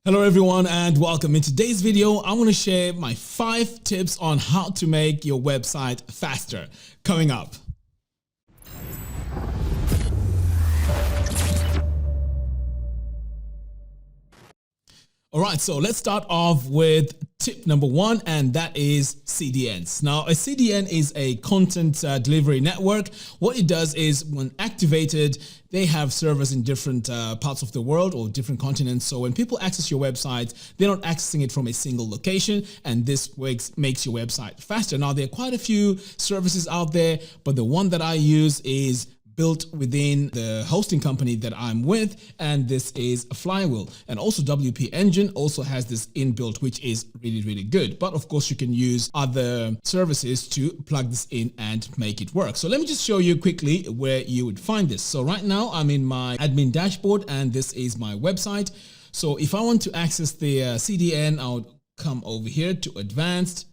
Hello everyone and welcome. In today's video, I want to share my 5 tips on how to make your website faster. Coming up. Alright, so let's start off with tip number 1, and that is CDNs. Now, a CDN is a content delivery network. What it does is, when activated, they have servers in different parts of the world or different continents. So when people access your website, they're not accessing it from a single location, and this makes your website faster. Now, there are quite a few services out there, but the one that I use is built within the hosting company that I'm with, and this is Flywheel. And also WP Engine also has this inbuilt, which is really good. But of course, you can use other services to plug this in and make it work. So let me just show you quickly where you would find this. So right now I'm in my admin dashboard, and this is my website. So if I want to access the CDN, I'll come over here to advanced.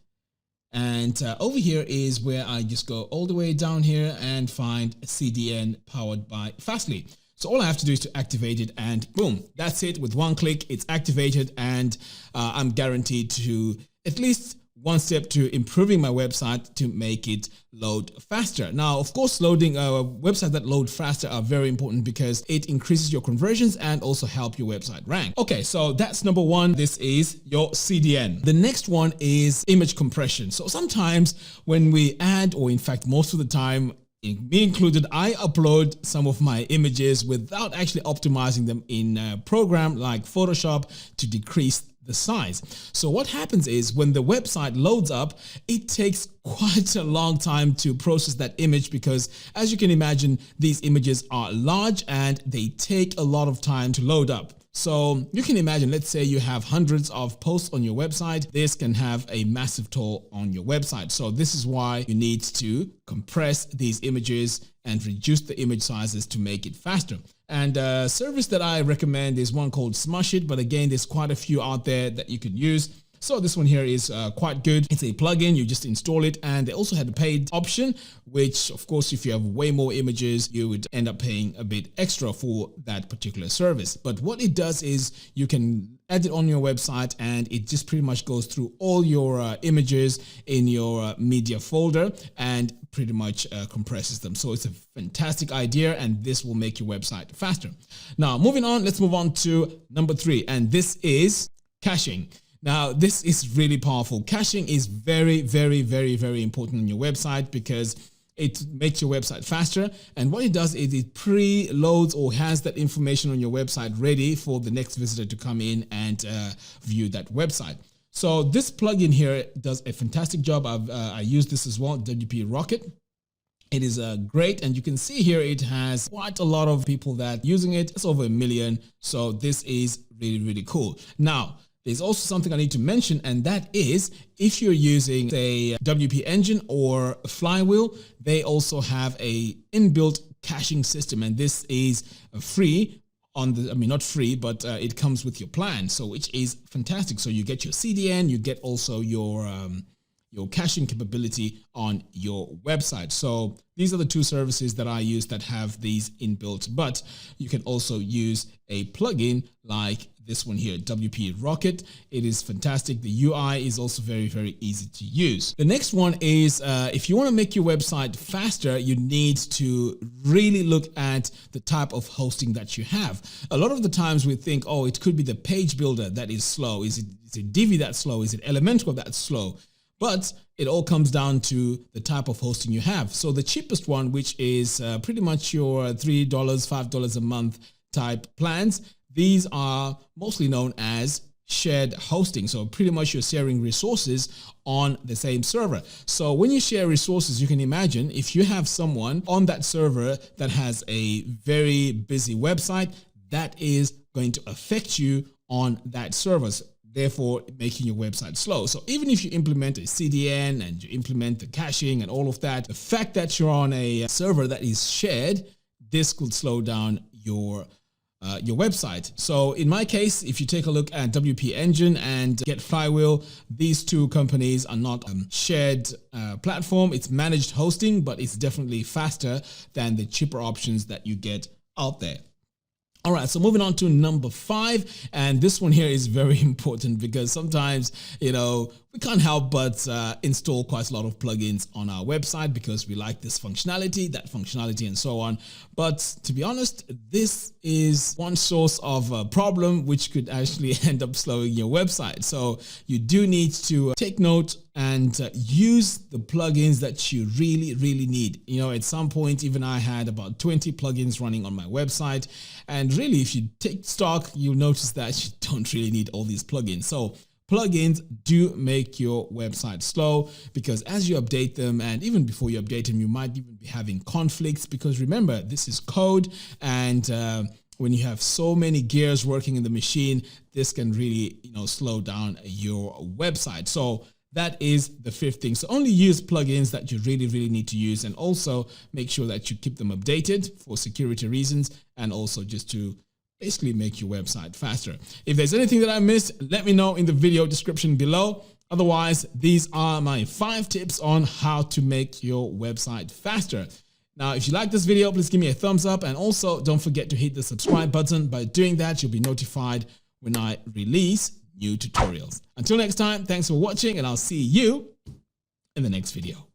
And over here is where I just go all the way down here and find CDN powered by Fastly. So all I have to do is to activate it, and boom, that's it. With one click, it's activated, and I'm guaranteed to at least one step to improving my website to make it load faster. Now, of course, loading websites that load faster are very important because it increases your conversions and also help your website rank. Okay, so that's number 1. This is your CDN. The next one is image compression. So sometimes when we add, or in fact, most of the time, me included, I upload some of my images without actually optimizing them in a program like Photoshop to decrease the size. So what happens is, when the website loads up, it takes quite a long time to process that image because, as you can imagine, these images are large and they take a lot of time to load up. So you can imagine, let's say you have hundreds of posts on your website. This can have a massive toll on your website. So this is why you need to compress these images and reduce the image sizes to make it faster. And a service that I recommend is one called Smush It. But again, there's quite a few out there that you can use. So this one here is quite good. It's a plugin, you just install it, and they also had a paid option, which of course, if you have way more images, you would end up paying a bit extra for that particular service. But what it does is, you can add it on your website, and it just pretty much goes through all your images in your media folder and pretty much compresses them. So it's a fantastic idea, and this will make your website faster. Now, moving on, let's move on to number 3, and this is caching. Now, this is really powerful. Caching is very important on your website because it makes your website faster. And what it does is, it preloads or has that information on your website ready for the next visitor to come in and view that website. So this plugin here does a fantastic job. I use this as well, WP Rocket. It is great, and you can see here it has quite a lot of people that using it. It's over 1 million. So this is really cool. Now, there's also something I need to mention, and that is, if you're using, say, WP Engine or Flywheel, they also have a inbuilt caching system, and this is free on the, not free, but it comes with your plan, so which is fantastic. So you get your CDN, you get also your caching capability on your website. So these are the 2 services that I use that have these inbuilt, but you can also use a plugin like this one here, WP Rocket. It is fantastic. The UI is also very easy to use. The next one is, if you want to make your website faster, you need to really look at the type of hosting that you have. A lot of the times we think, oh, it could be the page builder that is slow. Is it Divi that's slow? Is it Elementor that's slow? But it all comes down to the type of hosting you have. So the cheapest one, which is pretty much your $3, $5 a month type plans, these are mostly known as shared hosting. So pretty much you're sharing resources on the same server. So when you share resources, you can imagine if you have someone on that server that has a very busy website, that is going to affect you on that server, therefore making your website slow. So even if you implement a CDN and you implement the caching and all of that, the fact that you're on a server that is shared, this could slow down your website. So in my case, if you take a look at WP Engine and Get Flywheel, these 2 companies are not shared platform. It's managed hosting, but it's definitely faster than the cheaper options that you get out there. All right, so moving on to number 5, and this one here is very important because sometimes, we can't help but install quite a lot of plugins on our website because we like this functionality, that functionality, and so on. But to be honest, this is one source of a problem which could actually end up slowing your website. So you do need to take note and use the plugins that you really, really need. At some point, even I had about 20 plugins running on my website. And really, if you take stock, you'll notice that you don't really need all these plugins. So plugins do make your website slow because as you update them, and even before you update them, you might even be having conflicts because remember, this is code, and when you have so many gears working in the machine, this can really, slow down your website. So that is the 5th thing. So only use plugins that you really, really need to use, and also make sure that you keep them updated for security reasons, and also just to basically make your website faster. If there's anything that I missed, let me know in the video description below. Otherwise, these are my 5 tips on how to make your website faster. Now, if you like this video, please give me a thumbs up, and also don't forget to hit the subscribe button. By doing that, you'll be notified when I release new tutorials. Until next time, thanks for watching, and I'll see you in the next video.